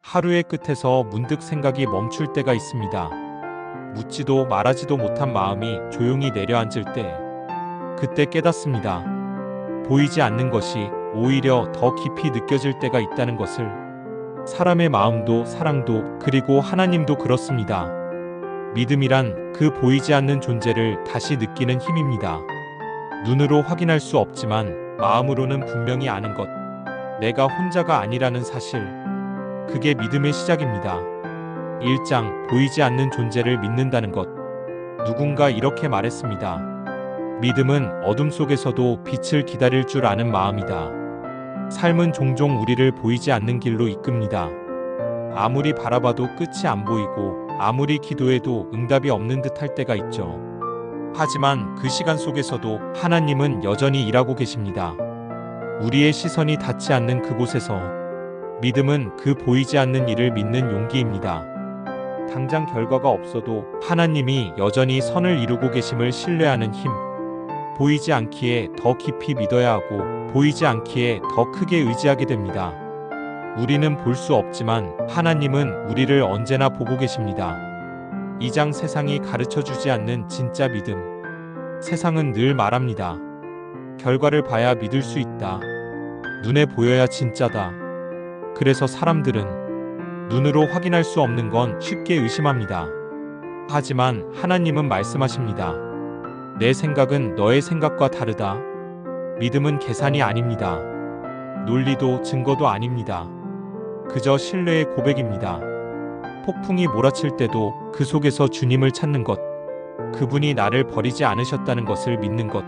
하루의 끝에서 문득 생각이 멈출 때가 있습니다. 묻지도 말하지도 못한 마음이 조용히 내려앉을 때, 그때 깨닫습니다. 보이지 않는 것이 오히려 더 깊이 느껴질 때가 있다는 것을. 사람의 마음도 사랑도 그리고 하나님도 그렇습니다. 믿음이란 그 보이지 않는 존재를 다시 느끼는 힘입니다. 눈으로 확인할 수 없지만 마음으로는 분명히 아는 것. 내가 혼자가 아니라는 사실. 그게 믿음의 시작입니다. 1장 보이지 않는 존재를 믿는다는 것. 누군가 이렇게 말했습니다. 믿음은 어둠 속에서도 빛을 기다릴 줄 아는 마음이다. 삶은 종종 우리를 보이지 않는 길로 이끕니다. 아무리 바라봐도 끝이 안 보이고 아무리 기도해도 응답이 없는 듯 할 때가 있죠. 하지만 그 시간 속에서도 하나님은 여전히 일하고 계십니다. 우리의 시선이 닿지 않는 그곳에서 믿음은 그 보이지 않는 일을 믿는 용기입니다. 당장 결과가 없어도 하나님이 여전히 선을 이루고 계심을 신뢰하는 힘. 보이지 않기에 더 깊이 믿어야 하고 보이지 않기에 더 크게 의지하게 됩니다. 우리는 볼 수 없지만 하나님은 우리를 언제나 보고 계십니다. 2장 세상이 가르쳐주지 않는 진짜 믿음. 세상은 늘 말합니다. 결과를 봐야 믿을 수 있다. 눈에 보여야 진짜다. 그래서 사람들은 눈으로 확인할 수 없는 건 쉽게 의심합니다. 하지만 하나님은 말씀하십니다. 내 생각은 너의 생각과 다르다. 믿음은 계산이 아닙니다. 논리도 증거도 아닙니다. 그저 신뢰의 고백입니다. 폭풍이 몰아칠 때도 그 속에서 주님을 찾는 것. 그분이 나를 버리지 않으셨다는 것을 믿는 것.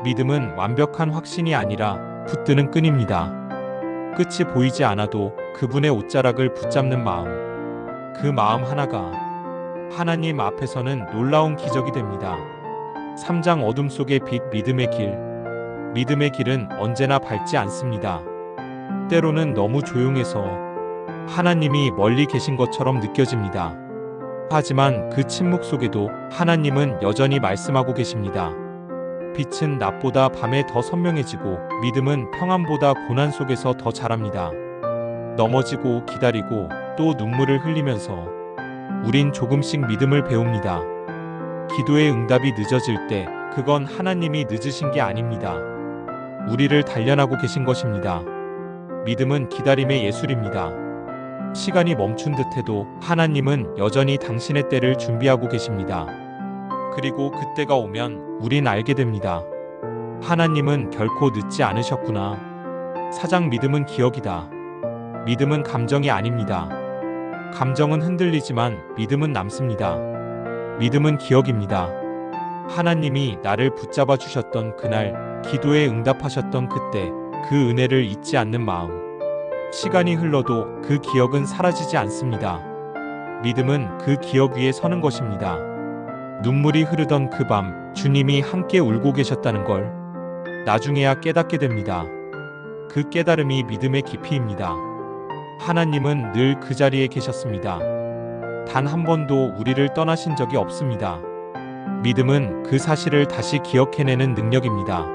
믿음은 완벽한 확신이 아니라 붙드는 끈입니다. 끝이 보이지 않아도 그분의 옷자락을 붙잡는 마음. 그 마음 하나가 하나님 앞에서는 놀라운 기적이 됩니다. 3장 어둠 속의 빛 믿음의 길. 믿음의 길은 언제나 밝지 않습니다. 때로는 너무 조용해서 하나님이 멀리 계신 것처럼 느껴집니다. 하지만 그 침묵 속에도 하나님은 여전히 말씀하고 계십니다. 빛은 낮보다 밤에 더 선명해지고 믿음은 평안보다 고난 속에서 더 자랍니다. 넘어지고 기다리고 또 눈물을 흘리면서 우린 조금씩 믿음을 배웁니다. 기도의 응답이 늦어질 때 그건 하나님이 늦으신 게 아닙니다. 우리를 단련하고 계신 것입니다. 믿음은 기다림의 예술입니다. 시간이 멈춘 듯해도 하나님은 여전히 당신의 때를 준비하고 계십니다. 그리고 그때가 오면 우린 알게 됩니다. 하나님은 결코 늦지 않으셨구나. 4장 믿음은 기억이다. 믿음은 감정이 아닙니다. 감정은 흔들리지만 믿음은 남습니다. 믿음은 기억입니다. 하나님이 나를 붙잡아 주셨던 그날, 기도에 응답하셨던 그때, 그 은혜를 잊지 않는 마음. 시간이 흘러도 그 기억은 사라지지 않습니다. 믿음은 그 기억 위에 서는 것입니다. 눈물이 흐르던 그 밤, 주님이 함께 울고 계셨다는 걸 나중에야 깨닫게 됩니다. 그 깨달음이 믿음의 깊이입니다. 하나님은 늘 그 자리에 계셨습니다. 단 한 번도 우리를 떠나신 적이 없습니다. 믿음은 그 사실을 다시 기억해내는 능력입니다.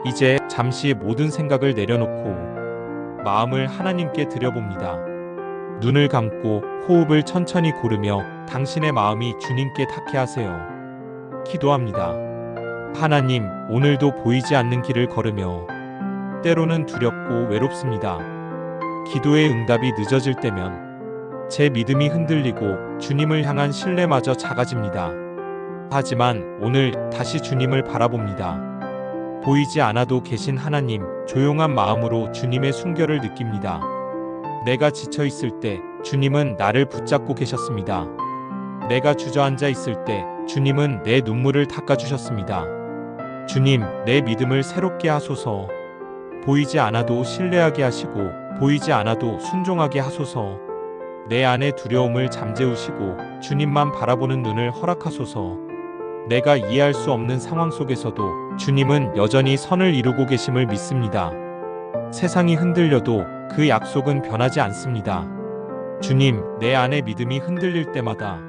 이제 잠시 모든 생각을 내려놓고 마음을 하나님께 드려봅니다. 눈을 감고 호흡을 천천히 고르며 당신의 마음이 주님께 닿게 하세요. 기도합니다. 하나님, 오늘도 보이지 않는 길을 걸으며 때로는 두렵고 외롭습니다. 기도의 응답이 늦어질 때면 제 믿음이 흔들리고 주님을 향한 신뢰마저 작아집니다. 하지만 오늘 다시 주님을 바라봅니다. 보이지 않아도 계신 하나님, 조용한 마음으로 주님의 순결을 느낍니다. 내가 지쳐 있을 때 주님은 나를 붙잡고 계셨습니다. 내가 주저앉아 있을 때 주님은 내 눈물을 닦아주셨습니다. 주님, 내 믿음을 새롭게 하소서. 보이지 않아도 신뢰하게 하시고 보이지 않아도 순종하게 하소서. 내 안의 두려움을 잠재우시고 주님만 바라보는 눈을 허락하소서. 내가 이해할 수 없는 상황 속에서도 주님은 여전히 선을 이루고 계심을 믿습니다. 세상이 흔들려도 그 약속은 변하지 않습니다. 주님, 내 안의 믿음이 흔들릴 때마다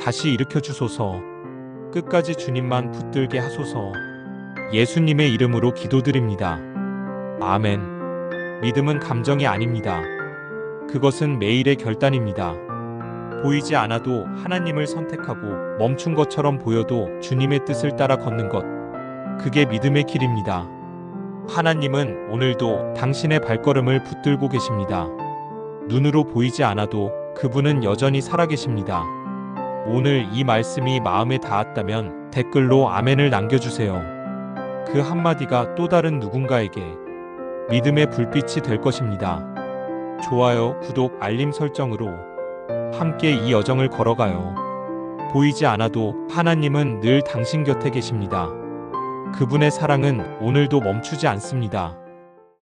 다시 일으켜 주소서. 끝까지 주님만 붙들게 하소서. 예수님의 이름으로 기도드립니다. 아멘. 믿음은 감정이 아닙니다. 그것은 매일의 결단입니다. 보이지 않아도 하나님을 선택하고 멈춘 것처럼 보여도 주님의 뜻을 따라 걷는 것. 그게 믿음의 길입니다. 하나님은 오늘도 당신의 발걸음을 붙들고 계십니다. 눈으로 보이지 않아도 그분은 여전히 살아계십니다. 오늘 이 말씀이 마음에 닿았다면 댓글로 아멘을 남겨주세요. 그 한마디가 또 다른 누군가에게 믿음의 불빛이 될 것입니다. 좋아요, 구독, 알림 설정으로 함께 이 여정을 걸어가요. 보이지 않아도 하나님은 늘 당신 곁에 계십니다. 그분의 사랑은 오늘도 멈추지 않습니다.